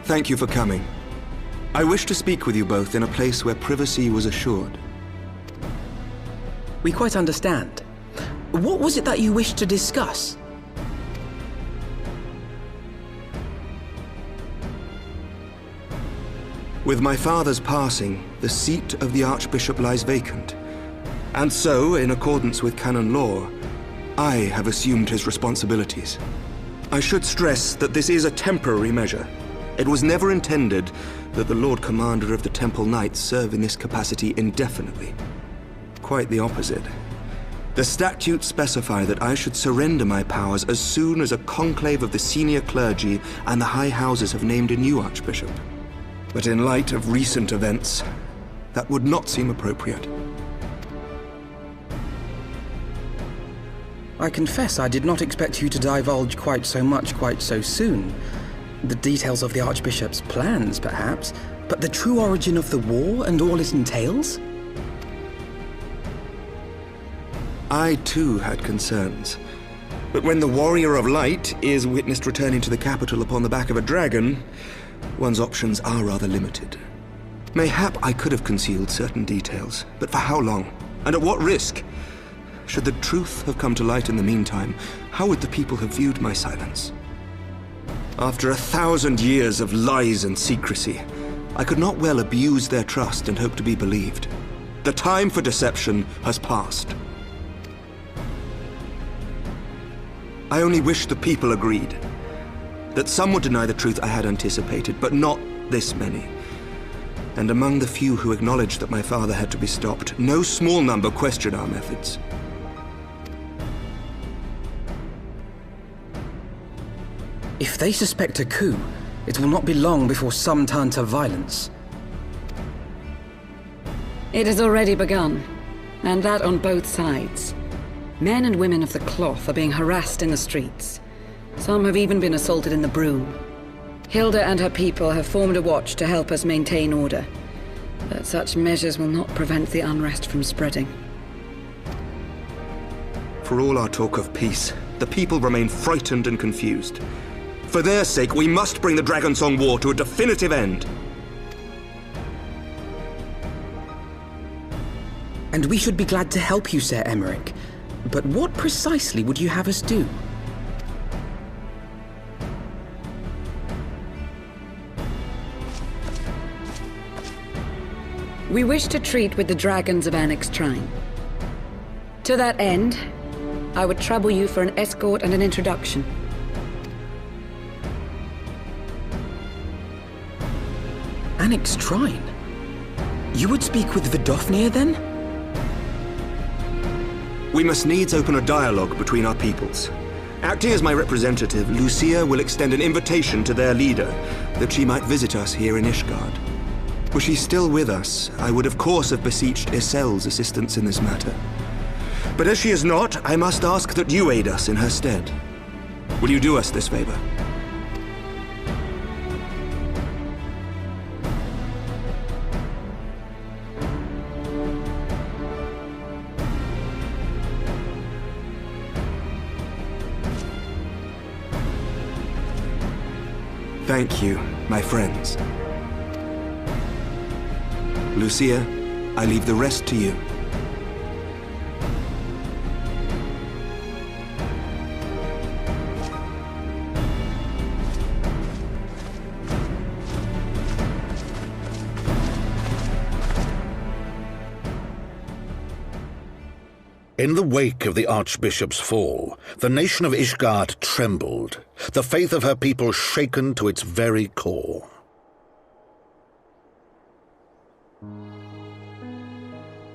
Thank you for coming. I wish to speak with you both in a place where privacy was assured. We quite understand. What was it that you wished to discuss? With my father's passing, the seat of the archbishop lies vacant. And so, in accordance with canon law, I have assumed his responsibilities. I should stress that this is a temporary measure. It was never intended that the Lord Commander of the Temple Knights serve in this capacity indefinitely. Quite the opposite. The statutes specify that I should surrender my powers as soon as a conclave of the senior clergy and the high houses have named a new archbishop. But in light of recent events, that would not seem appropriate. I confess I did not expect you to divulge quite so much quite so soon. The details of the Archbishop's plans, perhaps, but the true origin of the war and all it entails? I too had concerns. But when the Warrior of Light is witnessed returning to the capital upon the back of a dragon, one's options are rather limited. Mayhap I could have concealed certain details, but for how long? And at what risk? Should the truth have come to light in the meantime, how would the people have viewed my silence? After 1,000 years of lies and secrecy, I could not well abuse their trust and hope to be believed. The time for deception has passed. I only wish the people agreed. That some would deny the truth I had anticipated, but not this many. And among the few who acknowledged that my father had to be stopped, no small number questioned our methods. If they suspect a coup, it will not be long before some turn to violence. It has already begun, and that on both sides. Men and women of the cloth are being harassed in the streets. Some have even been assaulted in the Broom. Hilda and her people have formed a watch to help us maintain order, but such measures will not prevent the unrest from spreading. For all our talk of peace, the people remain frightened and confused. For their sake, we must bring the Dragonsong War to a definitive end. And we should be glad to help you, Ser Aymeric. But what precisely would you have us do? We wish to treat with the dragons of Anyx Trine. To that end, I would trouble you for an escort and an introduction. Anyx Trine? You would speak with Vidofnir, then? We must needs open a dialogue between our peoples. Acting as my representative, Lucia will extend an invitation to their leader, that she might visit us here in Ishgard. Were she still with us, I would of course have beseeched Isel's assistance in this matter. But as she is not, I must ask that you aid us in her stead. Will you do us this favor? Thank you, my friends. Lucia, I leave the rest to you. In the wake of the Archbishop's fall, the nation of Ishgard trembled, the faith of her people shaken to its very core.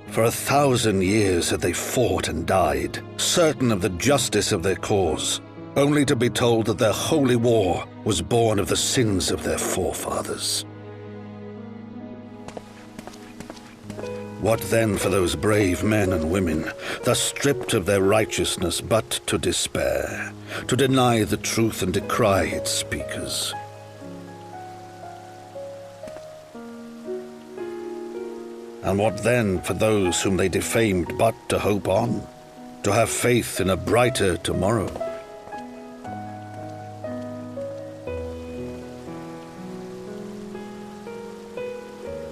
For 1,000 years had they fought and died, certain of the justice of their cause, only to be told that their holy war was born of the sins of their forefathers. What then for those brave men and women, thus stripped of their righteousness but to despair, to deny the truth and decry its speakers? And what then for those whom they defamed but to hope on, to have faith in a brighter tomorrow?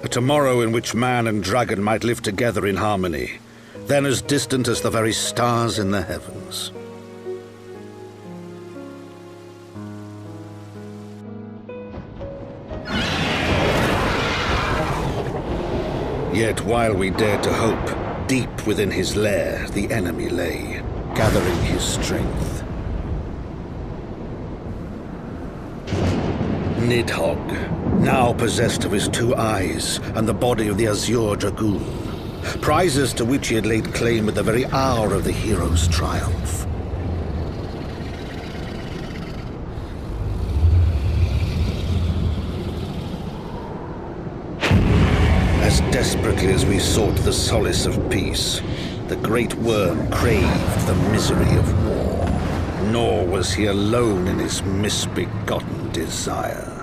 A tomorrow in which man and dragon might live together in harmony, then as distant as the very stars in the heavens. Yet while we dared to hope, deep within his lair the enemy lay, gathering his strength. Nidhogg, now possessed of his 2 eyes and the body of the Azure Dragoon, prizes to which he had laid claim at the very hour of the hero's triumph. As desperately as we sought the solace of peace, the great worm craved the misery of war. Nor was he alone in his misbegotten desire.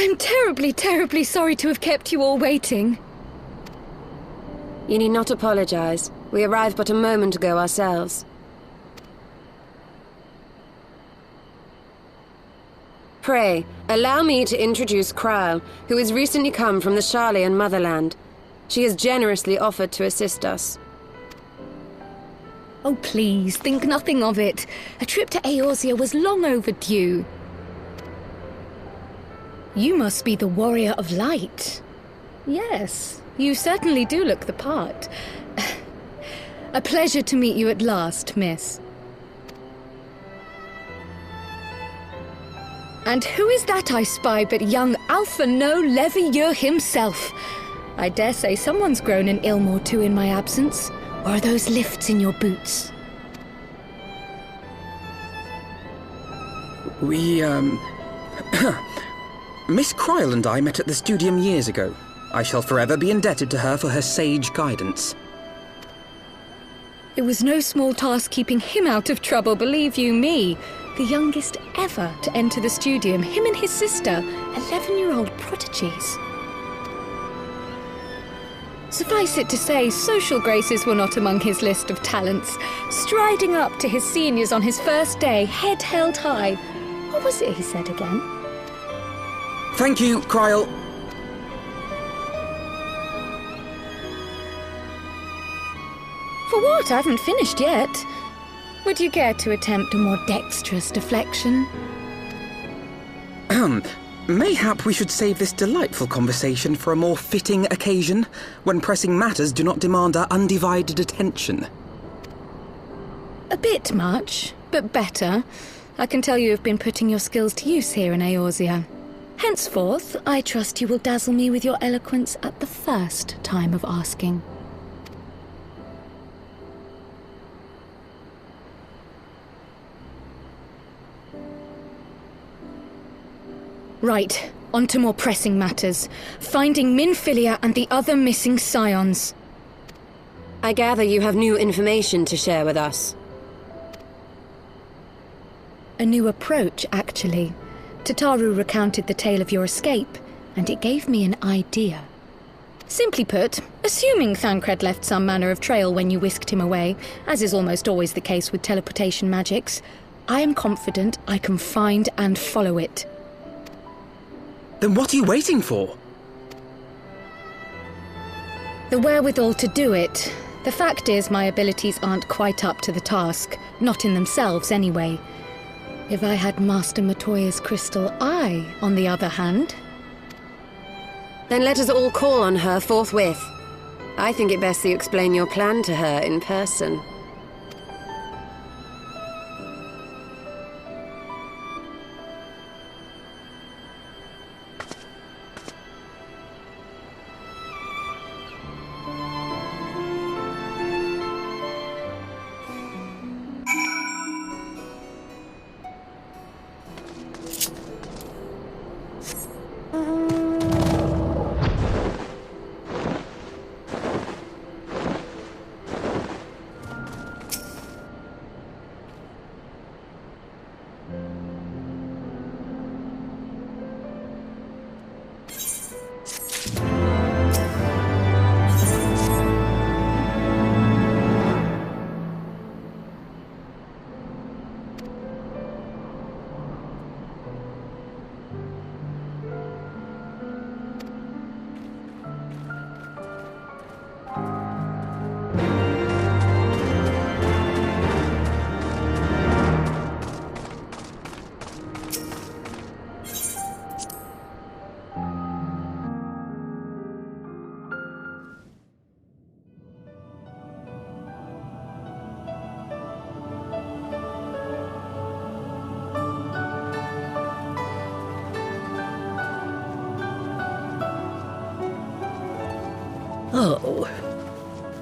I'm terribly, terribly sorry to have kept you all waiting. You need not apologize. We arrived but a moment ago ourselves. Pray, allow me to introduce Kryle, who has recently come from the Sharlayan motherland. She has generously offered to assist us. Oh, please, think nothing of it. A trip to Eorzea was long overdue. You must be the Warrior of Light. Yes, you certainly do look the part. A pleasure to meet you at last, miss. And who is that I spy but young Alphinaud Levieux himself? I dare say someone's grown an ilm or two in my absence. Or are those lifts in your boots? We, Miss Kryle and I met at the Studium years ago. I shall forever be indebted to her for her sage guidance. It was no small task keeping him out of trouble, believe you me. The youngest ever to enter the Studium, him and his sister, 11-year-old prodigies. Suffice it to say, social graces were not among his list of talents. Striding up to his seniors on his first day, head held high. What was it he said again? Thank you, Kryle. For what? I haven't finished yet. Would you care to attempt a more dexterous deflection? Mayhap we should save this delightful conversation for a more fitting occasion, when pressing matters do not demand our undivided attention. A bit much, but better. I can tell you have been putting your skills to use here in Eorzea. Henceforth, I trust you will dazzle me with your eloquence at the first time of asking. Right, on to more pressing matters. Finding Minfilia and the other missing scions. I gather you have new information to share with us. A new approach, actually. Tataru recounted the tale of your escape, and it gave me an idea. Simply put, assuming Thancred left some manner of trail when you whisked him away, as is almost always the case with teleportation magics, I am confident I can find and follow it. Then what are you waiting for? The wherewithal to do it. The fact is, my abilities aren't quite up to the task. Not in themselves, anyway. If I had Master Matoya's crystal eye, on the other hand... Then let us all call on her forthwith. I think it best you explain your plan to her in person. Oh,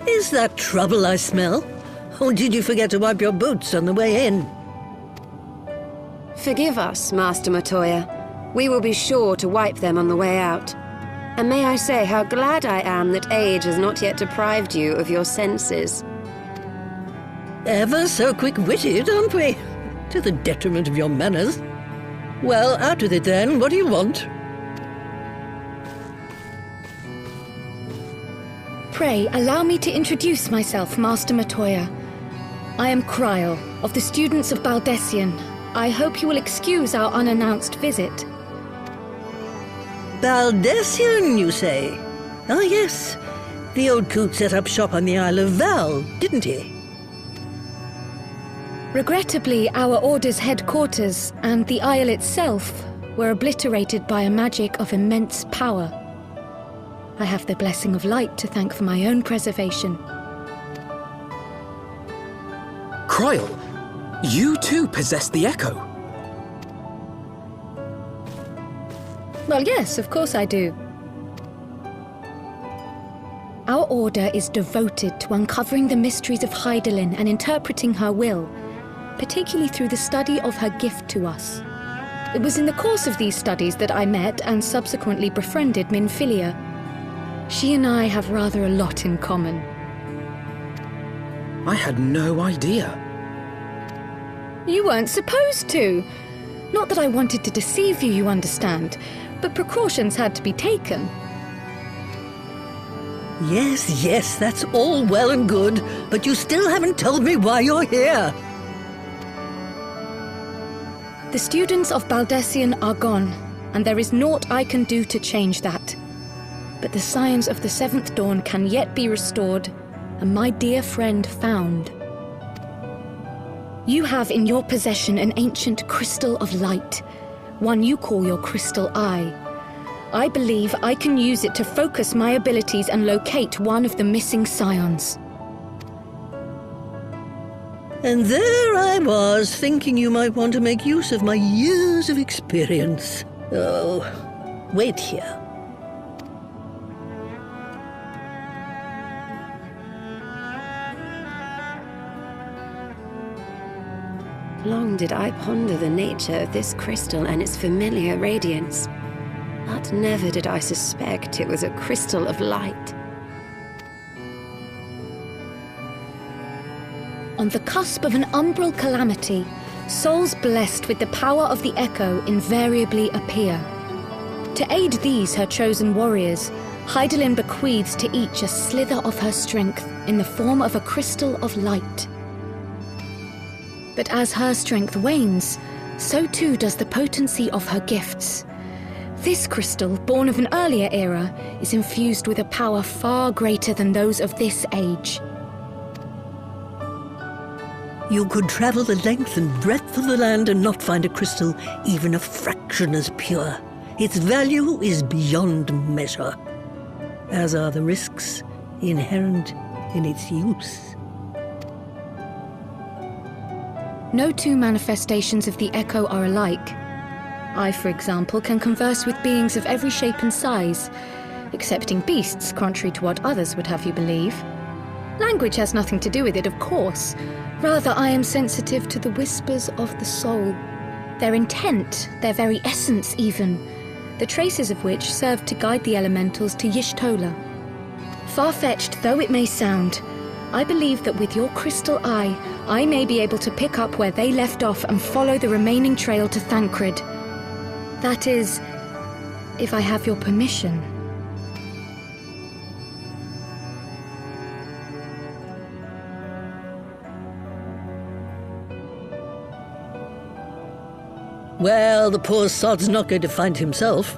is that trouble I smell? Or did you forget to wipe your boots on the way in? Forgive us, Master Matoya. We will be sure to wipe them on the way out. And may I say how glad I am that age has not yet deprived you of your senses. Ever so quick-witted, aren't we? To the detriment of your manners. Well, out with it then. What do you want? Pray, allow me to introduce myself, Master Matoya. I am Kryle, of the students of Baldessian. I hope you will excuse our unannounced visit. Baldessian, you say? Ah, yes. The old coot set up shop on the Isle of Val, didn't he? Regrettably, our order's headquarters and the isle itself were obliterated by a magic of immense power. I have the blessing of light to thank for my own preservation. Kryle, you too possess the Echo. Well, yes, of course I do. Our order is devoted to uncovering the mysteries of Hydaelyn and interpreting her will, particularly through the study of her gift to us. It was in the course of these studies that I met and subsequently befriended Minfilia. She and I have rather a lot in common. I had no idea. You weren't supposed to. Not that I wanted to deceive you, you understand, but precautions had to be taken. Yes, that's all well and good, but you still haven't told me why you're here. The students of Baldessian are gone, and there is naught I can do to change that. But the scions of the Seventh Dawn can yet be restored, and my dear friend found. You have in your possession an ancient crystal of light, one you call your crystal eye. I believe I can use it to focus my abilities and locate one of the missing scions. And there I was, thinking you might want to make use of my years of experience. Oh, wait here. Long did I ponder the nature of this crystal and its familiar radiance, but never did I suspect it was a crystal of light. On the cusp of an umbral calamity, souls blessed with the power of the Echo invariably appear. To aid these, her chosen warriors, Hydaelyn bequeaths to each a slither of her strength in the form of a crystal of light. But as her strength wanes, so too does the potency of her gifts. This crystal, born of an earlier era, is infused with a power far greater than those of this age. You could travel the length and breadth of the land and not find a crystal even a fraction as pure. Its value is beyond measure, as are the risks inherent in its use. No two manifestations of the Echo are alike. I, for example, can converse with beings of every shape and size, excepting beasts, contrary to what others would have you believe. Language has nothing to do with it, of course. Rather, I am sensitive to the whispers of the soul. Their intent, their very essence even, the traces of which serve to guide the elementals to Y'shtola. Far-fetched though it may sound, I believe that with your crystal eye, I may be able to pick up where they left off and follow the remaining trail to Thancred. That is, if I have your permission. Well, the poor sod's not going to find himself.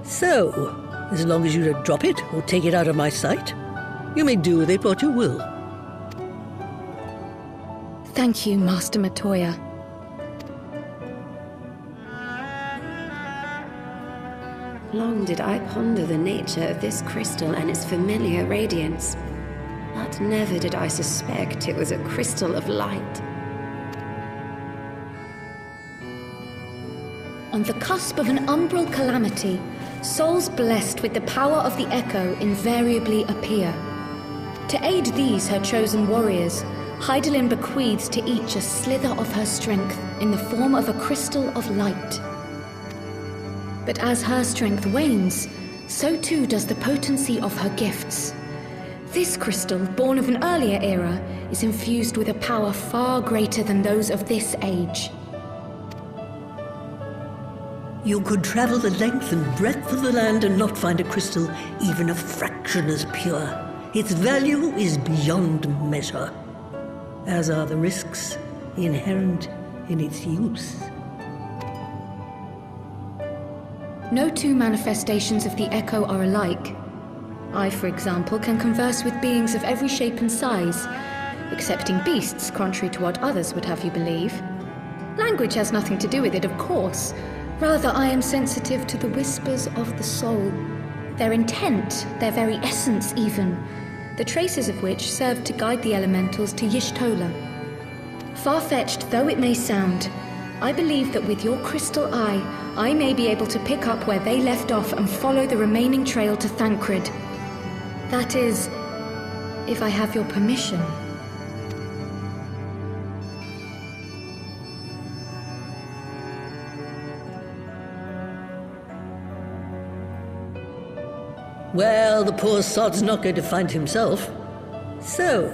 So, as long as you don't drop it or take it out of my sight, you may do with it what you will. Thank you, Master Matoya. Long did I ponder the nature of this crystal and its familiar radiance, but never did I suspect it was a crystal of light. On the cusp of an umbral calamity, souls blessed with the power of the Echo invariably appear. To aid these, her chosen warriors, Hydaelyn bequeaths to each a slither of her strength in the form of a crystal of light. But as her strength wanes, so too does the potency of her gifts. This crystal, born of an earlier era, is infused with a power far greater than those of this age. You could travel the length and breadth of the land and not find a crystal even a fraction as pure. Its value is beyond measure, as are the risks inherent in its use. No two manifestations of the Echo are alike. I, for example, can converse with beings of every shape and size, excepting beasts, contrary to what others would have you believe. Language has nothing to do with it, of course. Rather, I am sensitive to the whispers of the soul. Their intent, their very essence even, the traces of which served to guide the elementals to Y'shtola. Far-fetched though it may sound, I believe that with your crystal eye, I may be able to pick up where they left off and follow the remaining trail to Thancred. That is, if I have your permission. Well, the poor sod's not going to find himself. So,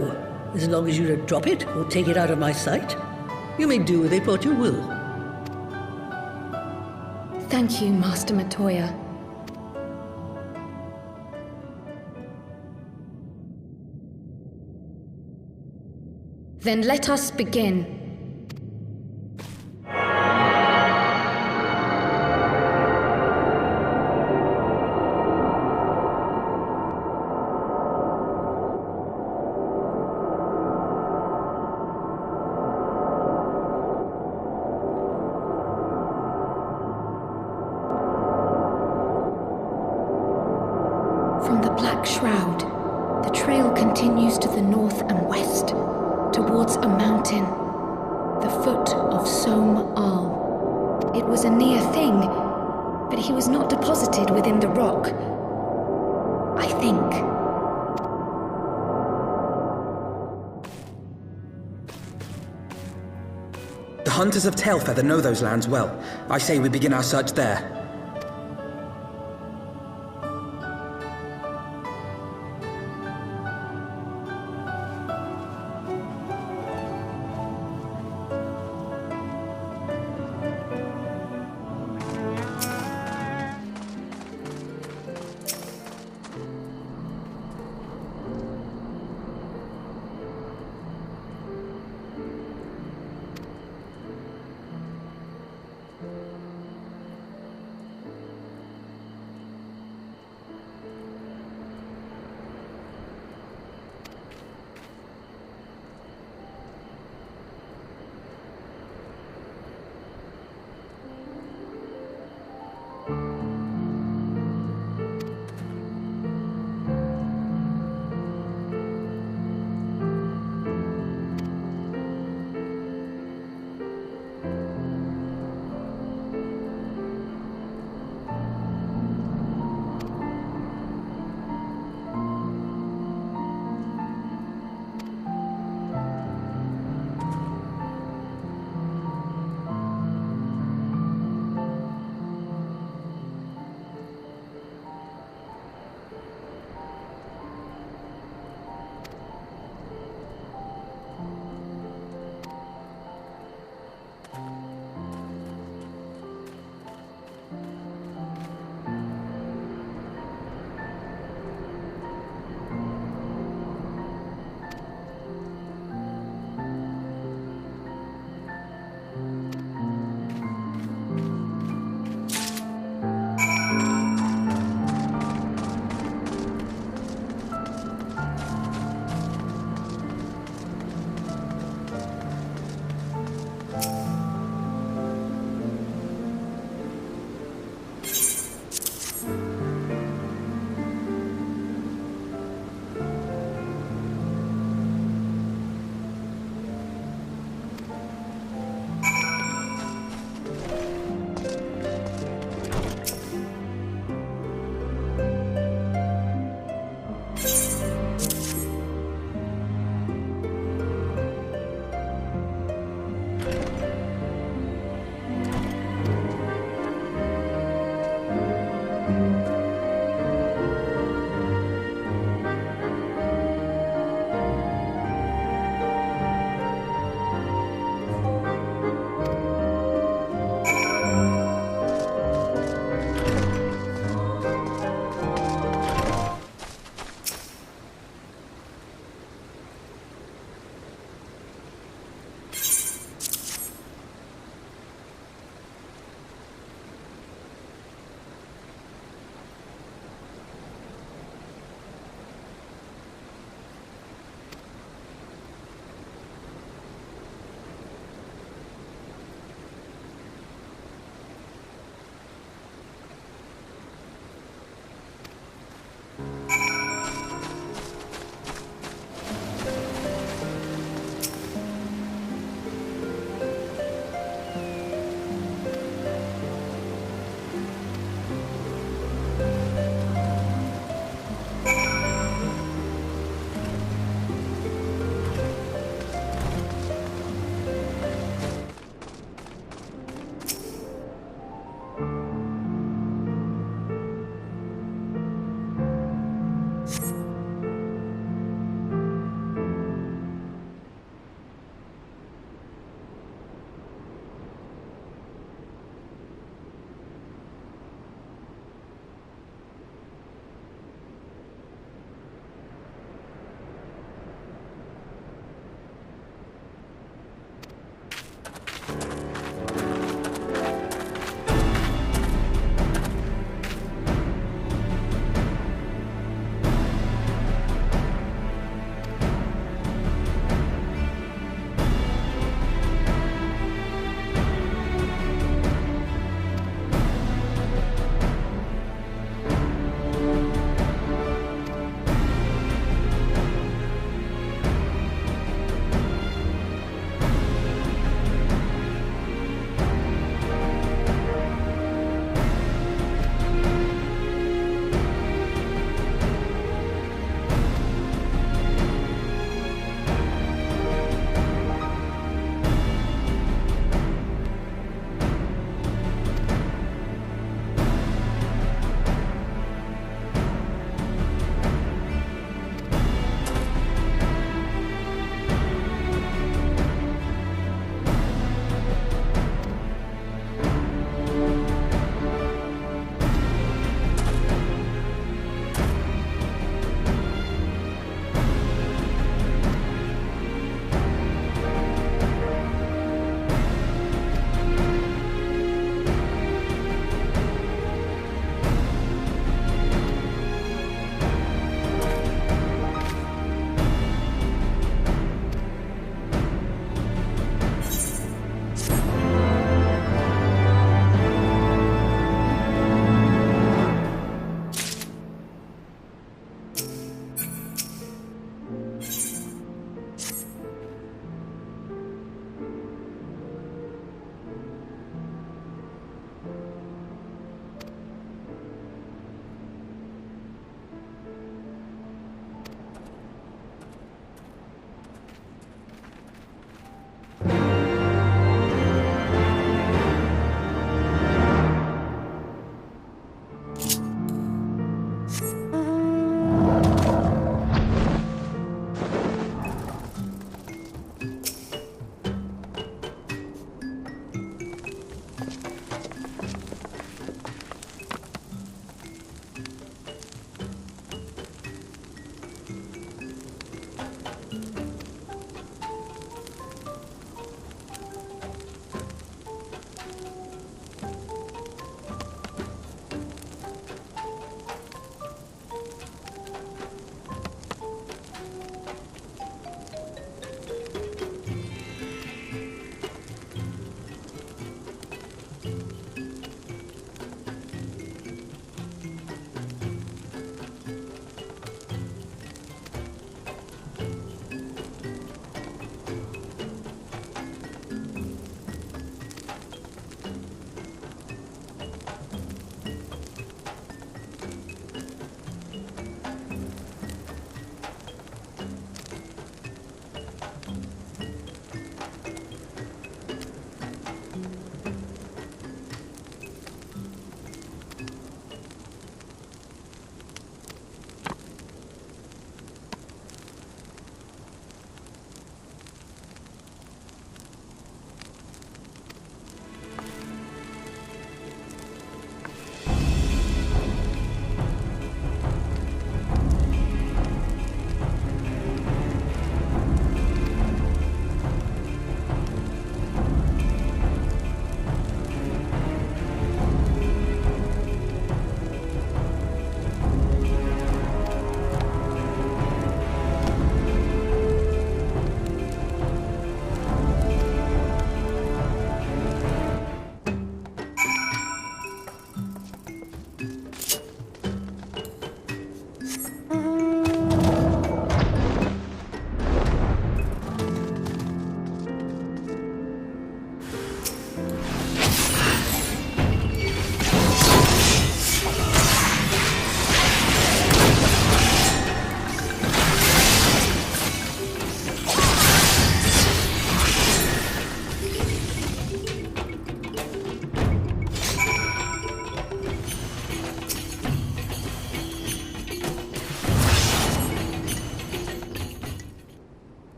as long as you don't drop it or take it out of my sight, you may do with it what you will. Thank you, Master Matoya. Then let us begin. From the Black Shroud, the trail continues to the north and west, towards a mountain, the foot of Som Al. It was a near thing, but he was not deposited within the rock. I think. The hunters of Tailfeather know those lands well. I say we begin our search there.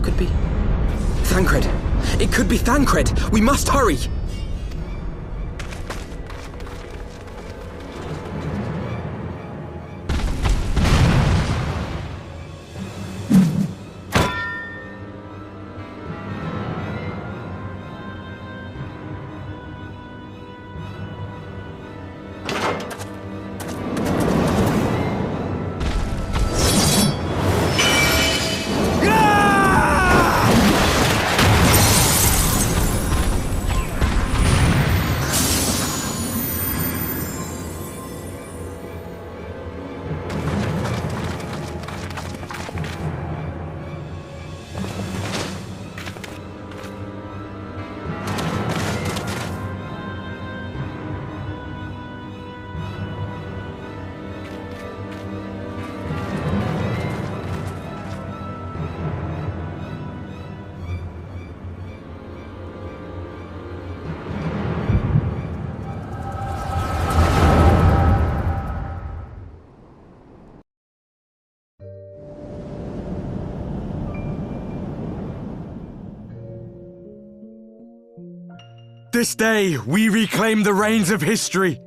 could be... Thancred! It could be Thancred! We must hurry! This day, we reclaim the reins of history.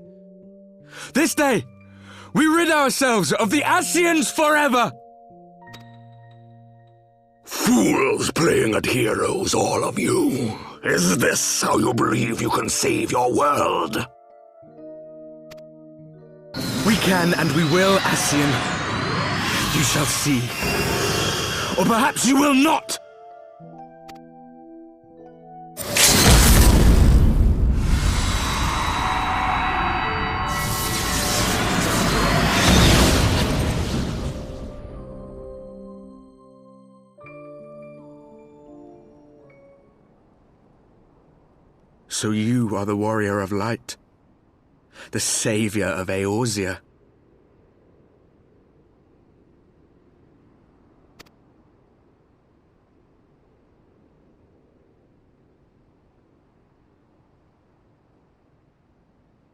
This day, we rid ourselves of the Scions forever! Fools playing at heroes, all of you. Is this how you believe you can save your world? We can and we will, Scion. You shall see. Or perhaps you will not! So you are the warrior of light, the savior of Eorzea.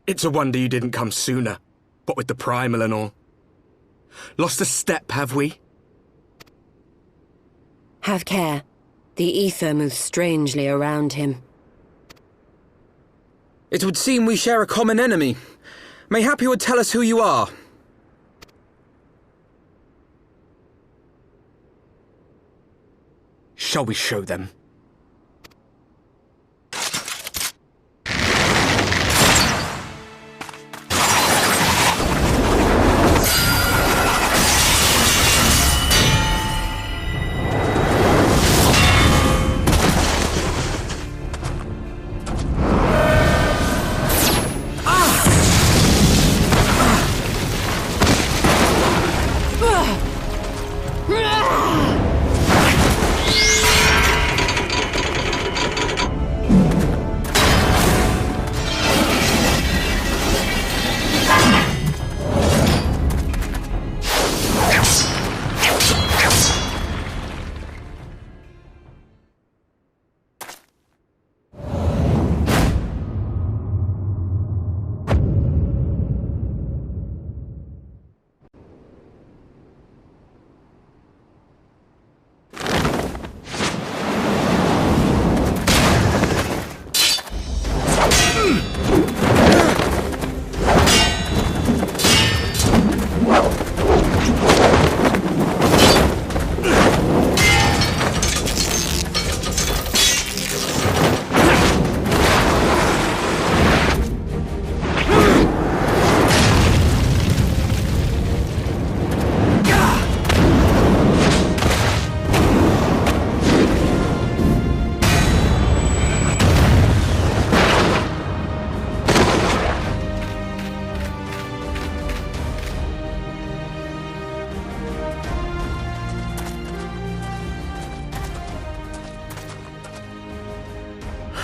It's a wonder you didn't come sooner, what with the primal and all. Lost a step, have we? Have care. The ether moves strangely around him. It would seem we share a common enemy. Mayhap you would tell us who you are. Shall we show them?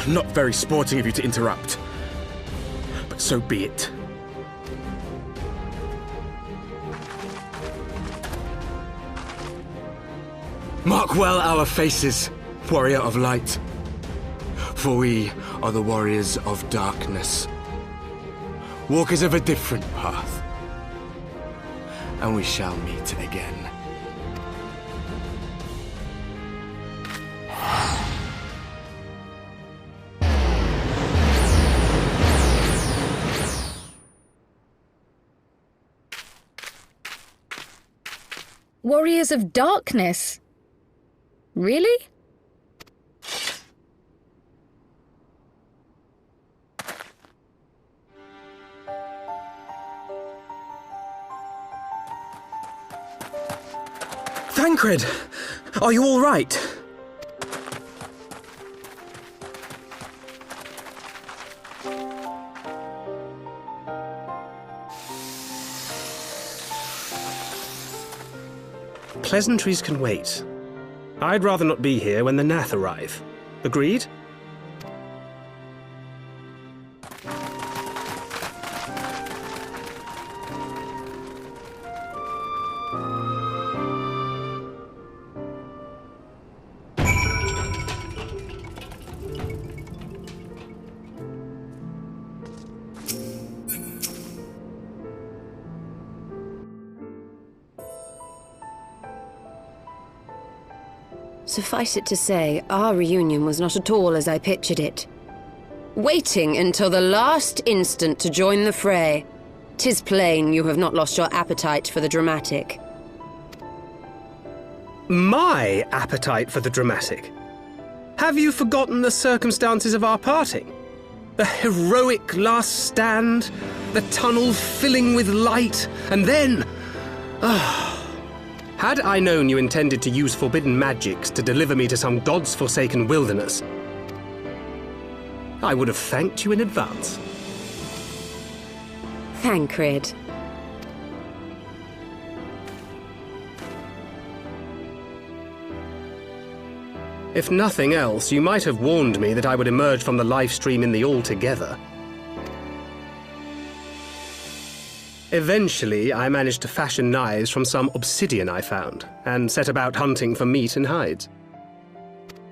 Not very sporting of you to interrupt, but so be it. Mark well our faces, warrior of light, for we are the warriors of darkness, walkers of a different path, and we shall meet again. Warriors of Darkness? Really? Thancred! Are you all right? Pleasantries can wait. I'd rather not be here when the Gnath arrive. Agreed? Suffice it to say, our reunion was not at all as I pictured it. Waiting until the last instant to join the fray. 'Tis plain you have not lost your appetite for the dramatic. My appetite for the dramatic? Have you forgotten the circumstances of our parting? The heroic last stand, the tunnel filling with light, and then... Had I known you intended to use forbidden magics to deliver me to some god's forsaken wilderness, I would have thanked you in advance. Thancred. If nothing else, you might have warned me that I would emerge from the life stream in the altogether. Eventually, I managed to fashion knives from some obsidian I found, and set about hunting for meat and hides.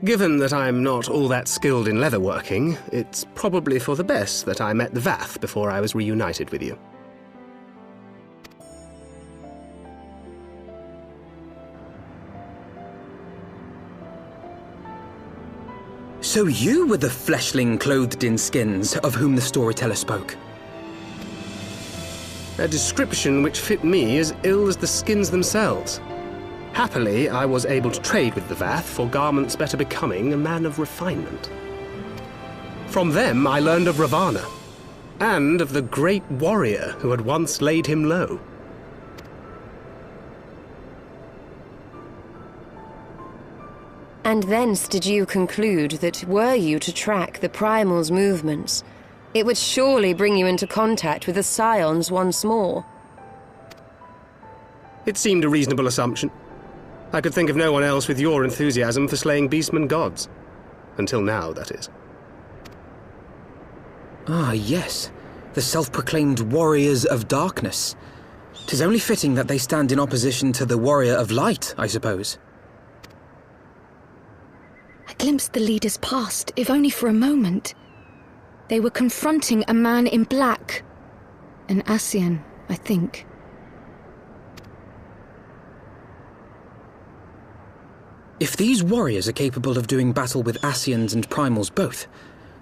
Given that I'm not all that skilled in leatherworking, it's probably for the best that I met the Vath before I was reunited with you. So you were the fleshling clothed in skins of whom the storyteller spoke? A description which fit me as ill as the skins themselves. Happily, I was able to trade with the Vath for garments better becoming a man of refinement. From them I learned of Ravana, and of the great warrior who had once laid him low. And thence did you conclude that were you to track the Primal's movements, it would surely bring you into contact with the Scions once more. It seemed a reasonable assumption. I could think of no one else with your enthusiasm for slaying beastmen gods. Until now, that is. Ah, yes. The self-proclaimed Warriors of Darkness. 'Tis only fitting that they stand in opposition to the Warrior of Light, I suppose. I glimpsed the leaders past, if only for a moment. They were confronting a man in black. An Ascian, I think. If these warriors are capable of doing battle with Ascians and Primals both,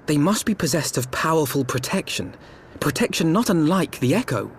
they must be possessed of powerful protection. Protection not unlike the Echo.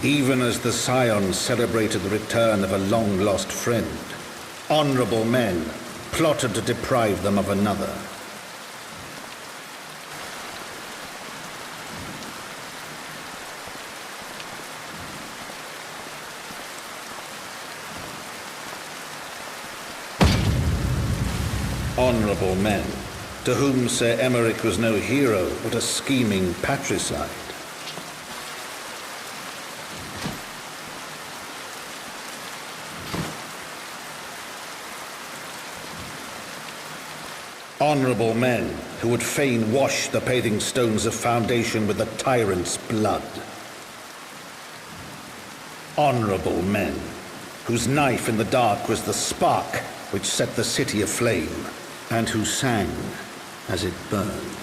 Even as the Scions celebrated the return of a long-lost friend, honorable men plotted to deprive them of another. Honorable men, to whom Ser Aymeric was no hero, but a scheming patricide. Honorable men who would fain wash the paving stones of foundation with the tyrant's blood. Honorable men whose knife in the dark was the spark which set the city aflame, and who sang as it burned.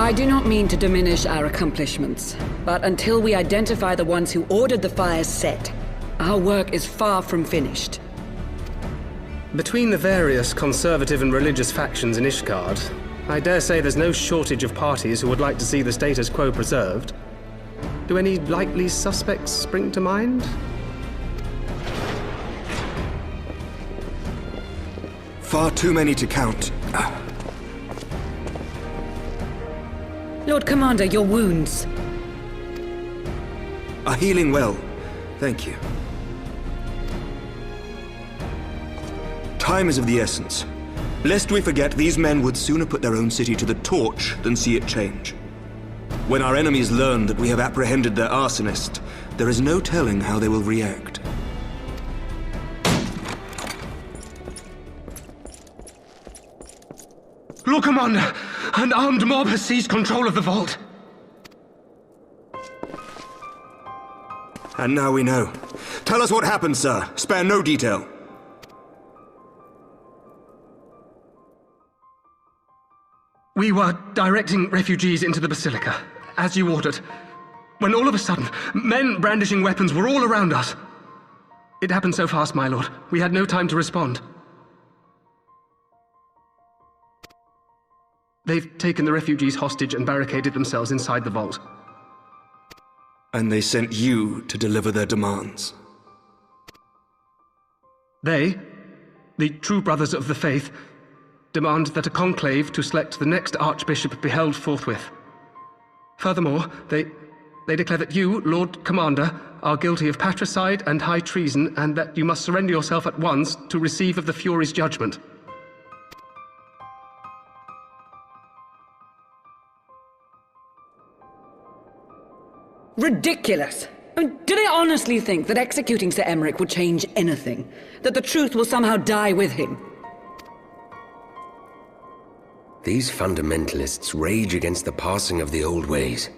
I do not mean to diminish our accomplishments, but until we identify the ones who ordered the fires set, our work is far from finished. Between the various conservative and religious factions in Ishgard, I dare say there's no shortage of parties who would like to see the status quo preserved. Do any likely suspects spring to mind? Far too many to count. Lord Commander, your wounds. Are healing well. Thank you. Time is of the essence. Lest we forget, these men would sooner put their own city to the torch than see it change. When our enemies learn that we have apprehended their arsonist, there is no telling how they will react. Lord Commander, an armed mob has seized control of the vault. And now we know. Tell us what happened, sir. Spare no detail. We were directing refugees into the Basilica, as you ordered, when all of a sudden, men brandishing weapons were all around us. It happened so fast, my lord. We had no time to respond. They've taken the refugees hostage and barricaded themselves inside the vault. And they sent you to deliver their demands. They, the true brothers of the faith, demand that a conclave to select the next archbishop be held forthwith. Furthermore, they declare that you, Lord Commander, are guilty of patricide and high treason, and that you must surrender yourself at once to receive of the Fury's judgment. Ridiculous! Do they honestly think that executing Ser Aymeric would change anything? That the truth will somehow die with him? These fundamentalists rage against the passing of the old ways,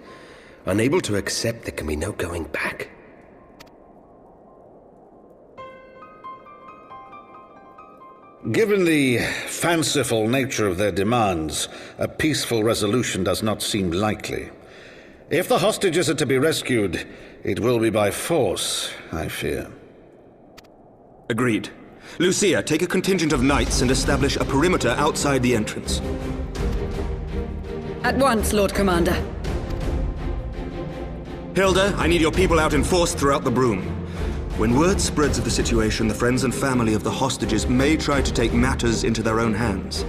unable to accept there can be no going back. Given the fanciful nature of their demands, a peaceful resolution does not seem likely. If the hostages are to be rescued, it will be by force, I fear. Agreed. Lucia, take a contingent of knights and establish a perimeter outside the entrance. At once, Lord Commander. Hilda, I need your people out in force throughout the Broom. When word spreads of the situation, the friends and family of the hostages may try to take matters into their own hands.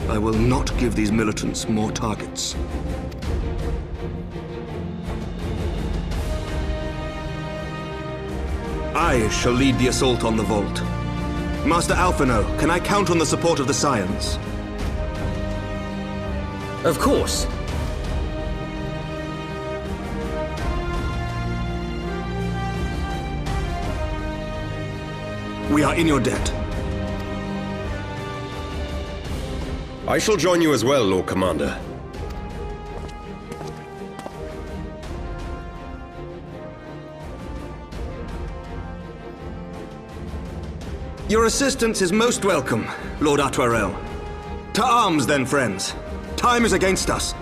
I will not give these militants more targets. I shall lead the assault on the vault. Master Alphinaud, can I count on the support of the Scions? Of course. We are in your debt. I shall join you as well, Lord Commander. Your assistance is most welcome, Lord Atwarel. To arms, then, friends. Time is against us.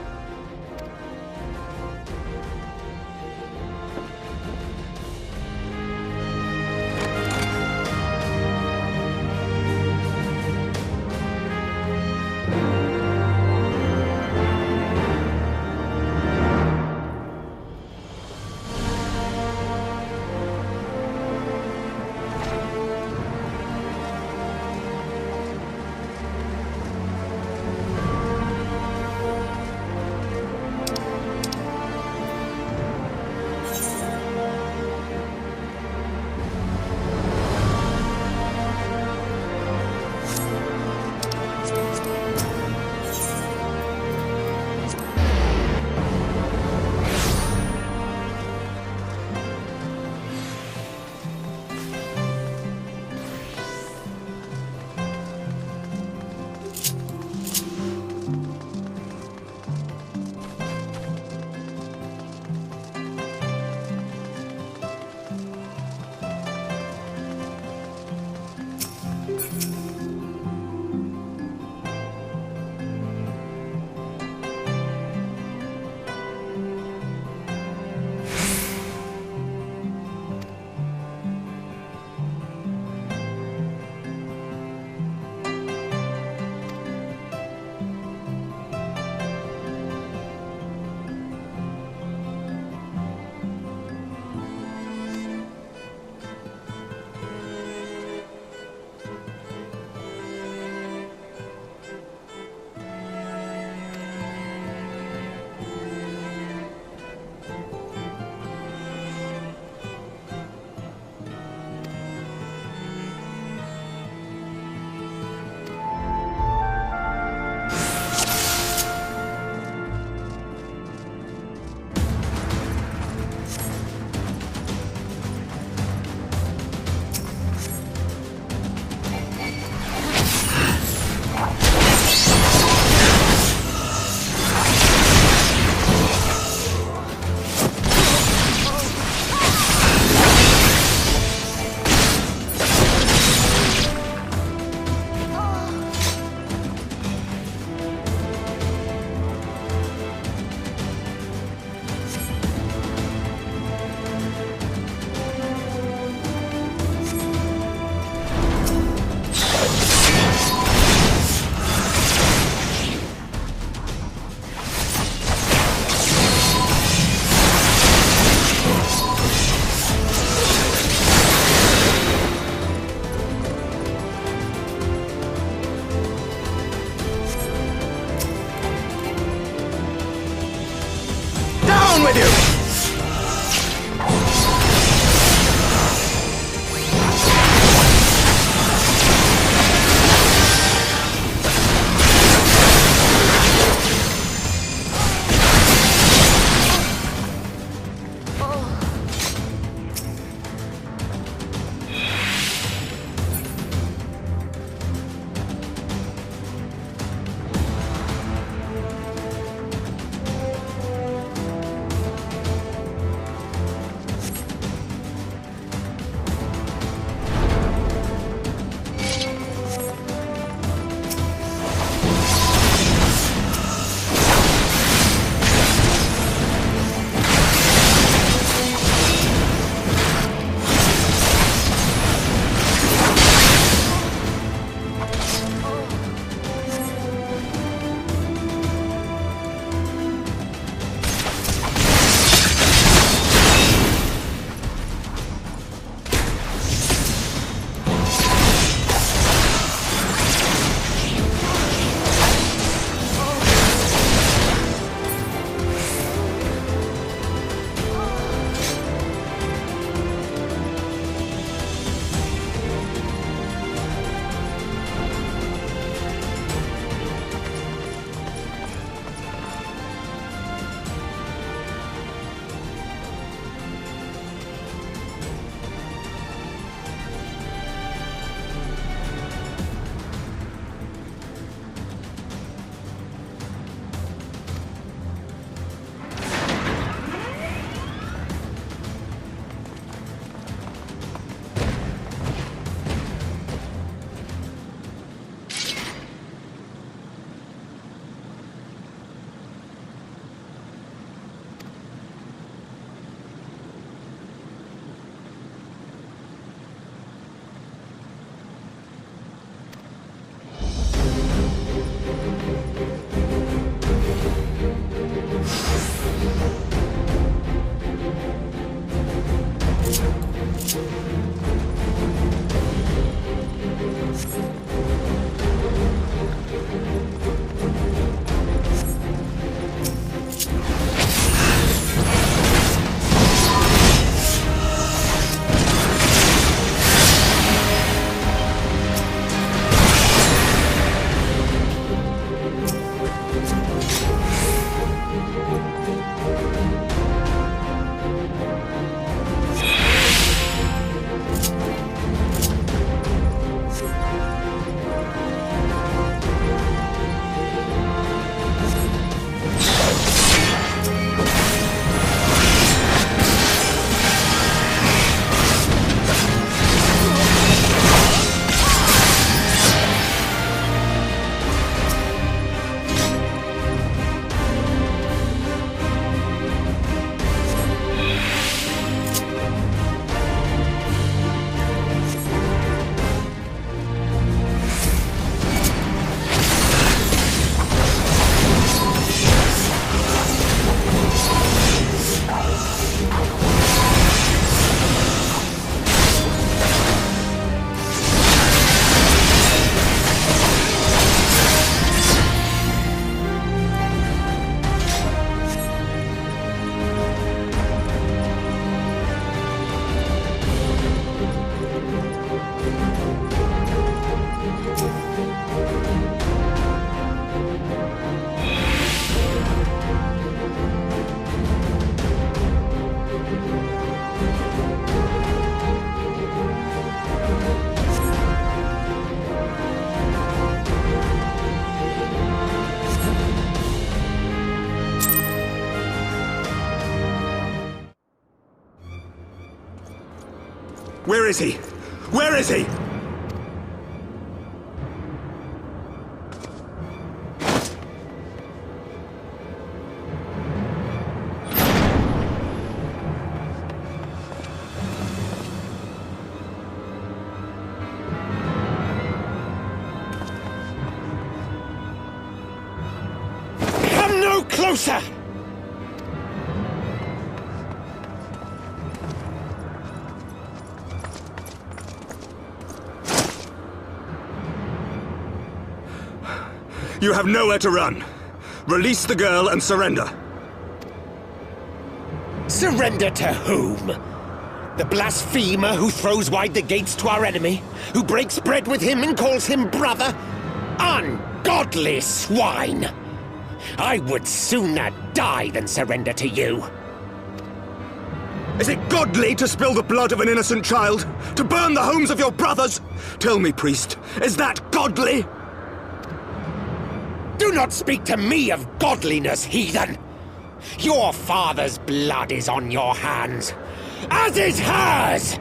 Where is he? Where is he? Come no closer! You have nowhere to run. Release the girl and surrender. Surrender to whom? The blasphemer who throws wide the gates to our enemy? Who breaks bread with him and calls him brother? Ungodly swine! I would sooner die than surrender to you. Is it godly to spill the blood of an innocent child? To burn the homes of your brothers? Tell me, priest, is that godly? Do not speak to me of godliness, heathen! Your father's blood is on your hands, as is hers!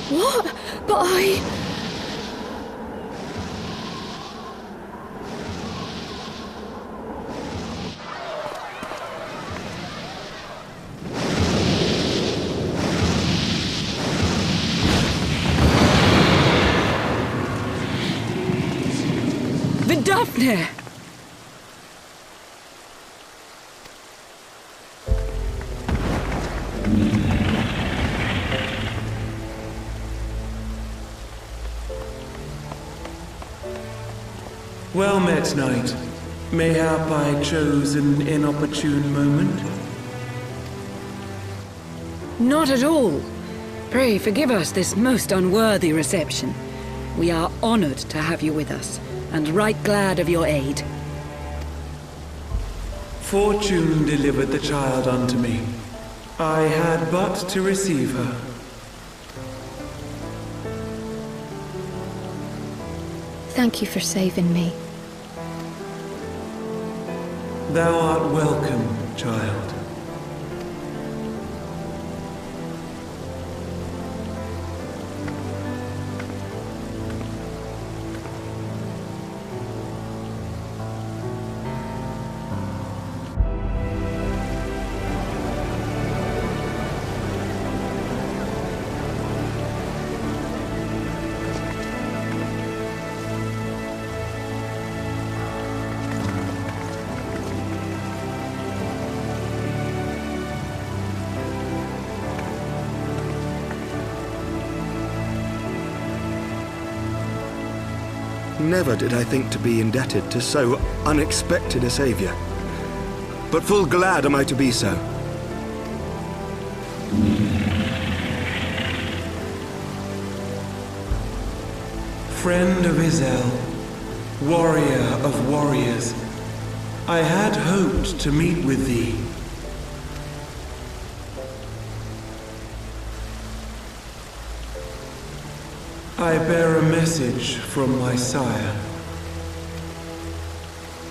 What? But I... Vidofnir! Well met, knight. Mayhap I chose an inopportune moment? Not at all. Pray forgive us this most unworthy reception. We are honored to have you with us, and right glad of your aid. Fortune delivered the child unto me. I had but to receive her. Thank you for saving me. Thou art welcome, child. Never did I think to be indebted to so unexpected a savior. But full glad am I to be so. Friend of Izel, warrior of warriors, I had hoped to meet with thee. I bear a message from my sire.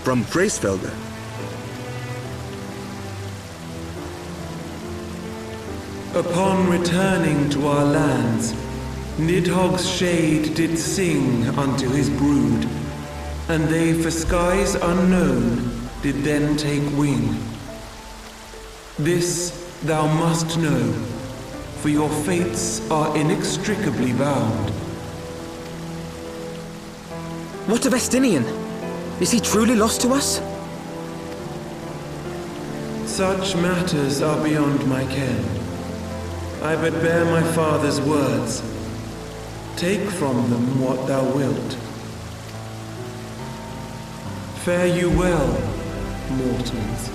From Freja? Upon returning to our lands, Nidhogg's shade did sing unto his brood, and they for skies unknown did then take wing. This thou must know, for your fates are inextricably bound. What of Estinian? Is he truly lost to us? Such matters are beyond my ken. I but bear my father's words. Take from them what thou wilt. Fare you well, mortals.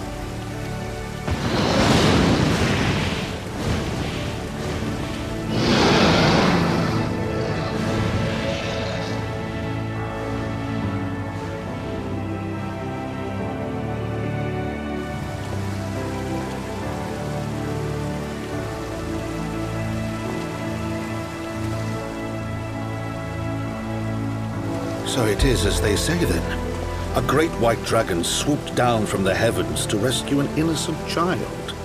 So it is as they say then. A great white dragon swooped down from the heavens to rescue an innocent child.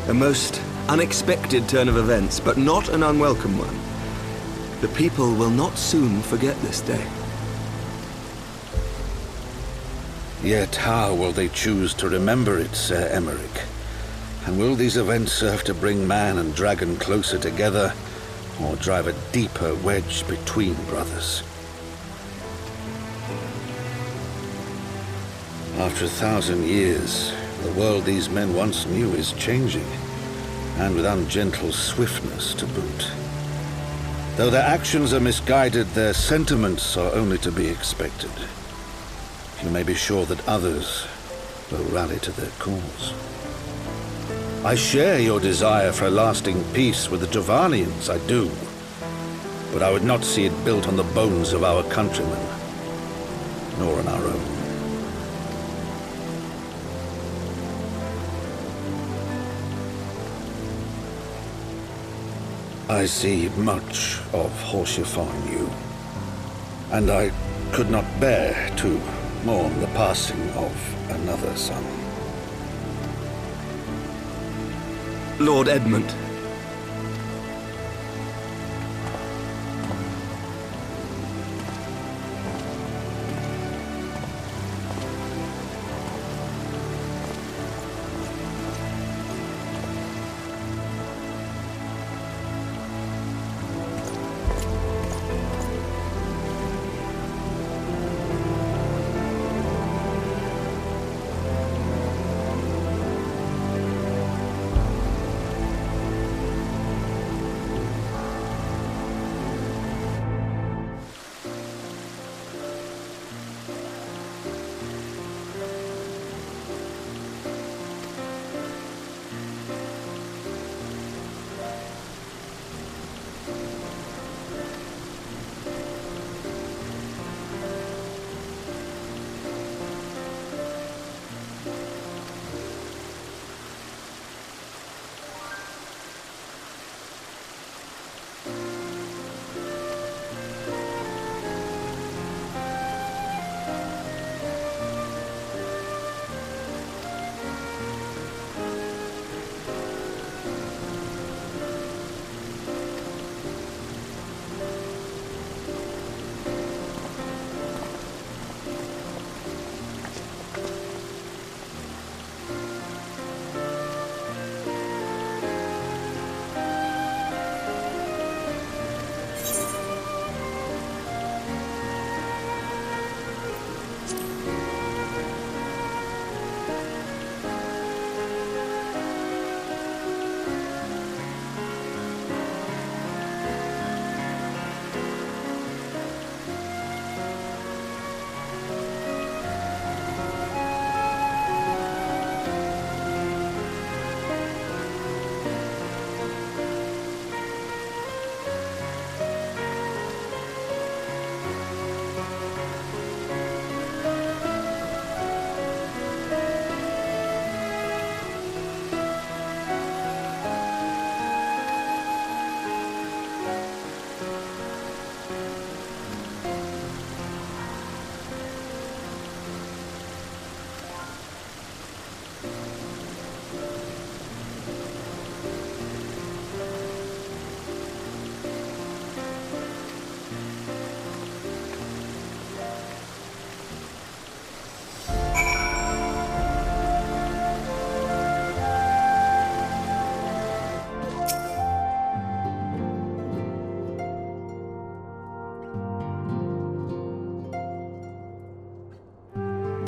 A most unexpected turn of events, but not an unwelcome one. The people will not soon forget this day. Yet how will they choose to remember it, Ser Aymeric? And will these events serve to bring man and dragon closer together, or drive a deeper wedge between brothers? After 1,000 years, the world these men once knew is changing, and with ungentle swiftness to boot. Though their actions are misguided, their sentiments are only to be expected. You may be sure that others will rally to their cause. I share your desire for a lasting peace with the Jovanians, I do. But I would not see it built on the bones of our countrymen, nor on our own. I see much of Horsefort in you, and I could not bear to mourn the passing of another son. Lord Edmund.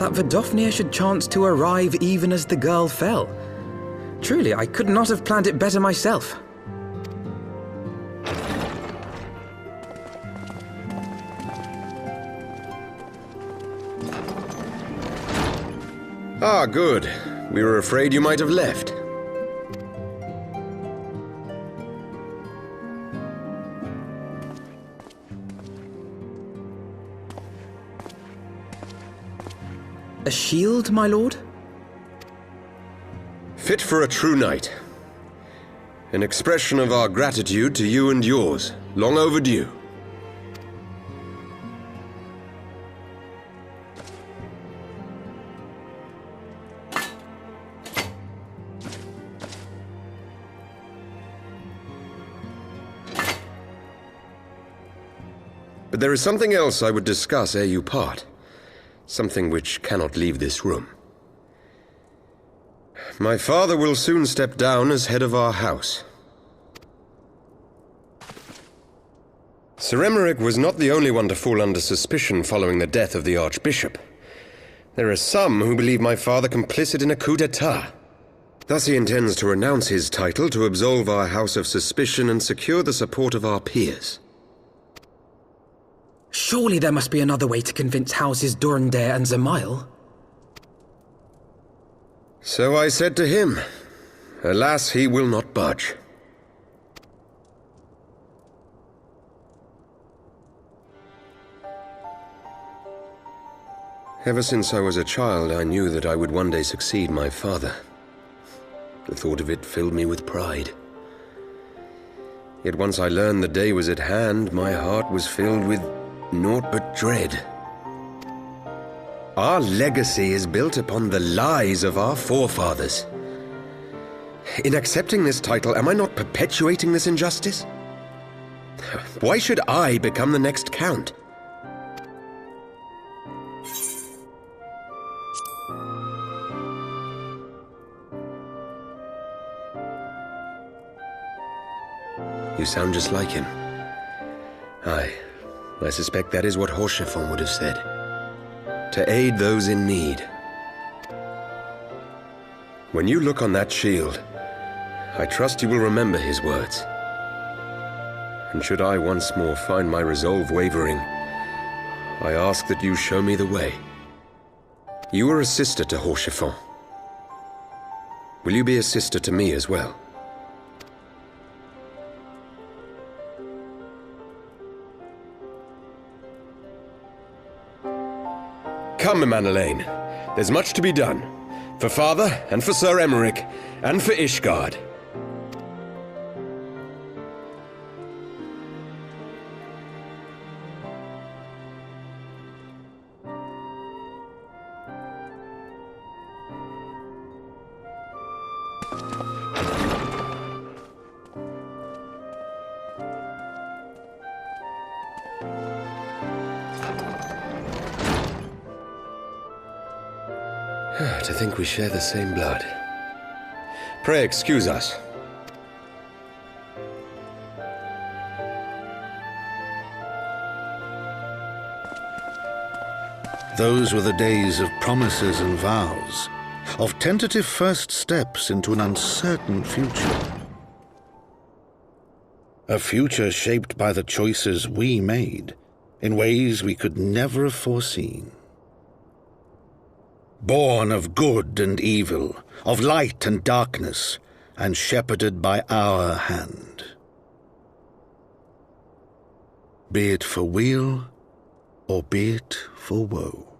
that Vidofnir should chance to arrive even as the girl fell. Truly, I could not have planned it better myself. Ah, good. We were afraid you might have left. A shield, my lord? Fit for a true knight. An expression of our gratitude to you and yours, long overdue. But there is something else I would discuss ere you part. Something which cannot leave this room. My father will soon step down as head of our house. Ser Aymeric was not the only one to fall under suspicion following the death of the archbishop. There are some who believe my father complicit in a coup d'etat. Thus he intends to renounce his title to absolve our house of suspicion and secure the support of our peers. Surely there must be another way to convince Houses Durandare and Zemail. So I said to him. Alas, he will not budge. Ever since I was a child, I knew that I would one day succeed my father. The thought of it filled me with pride. Yet once I learned the day was at hand, my heart was filled with naught but dread. Our legacy is built upon the lies of our forefathers. In accepting this title, am I not perpetuating this injustice? Why should I become the next count? You sound just like him. Aye. I suspect that is what House Fortemps would have said. To aid those in need. When you look on that shield, I trust you will remember his words. And should I once more find my resolve wavering, I ask that you show me the way. You are a sister to House Fortemps. Will you be a sister to me as well? Come, Emmanuelaine. There's much to be done. For father, and for Ser Aymeric, and for Ishgard. To think we share the same blood. Pray excuse us. Those were the days of promises and vows, of tentative first steps into an uncertain future. A future shaped by the choices we made, in ways we could never have foreseen. Born of good and evil, of light and darkness, and shepherded by our hand. Be it for weal, or be it for woe.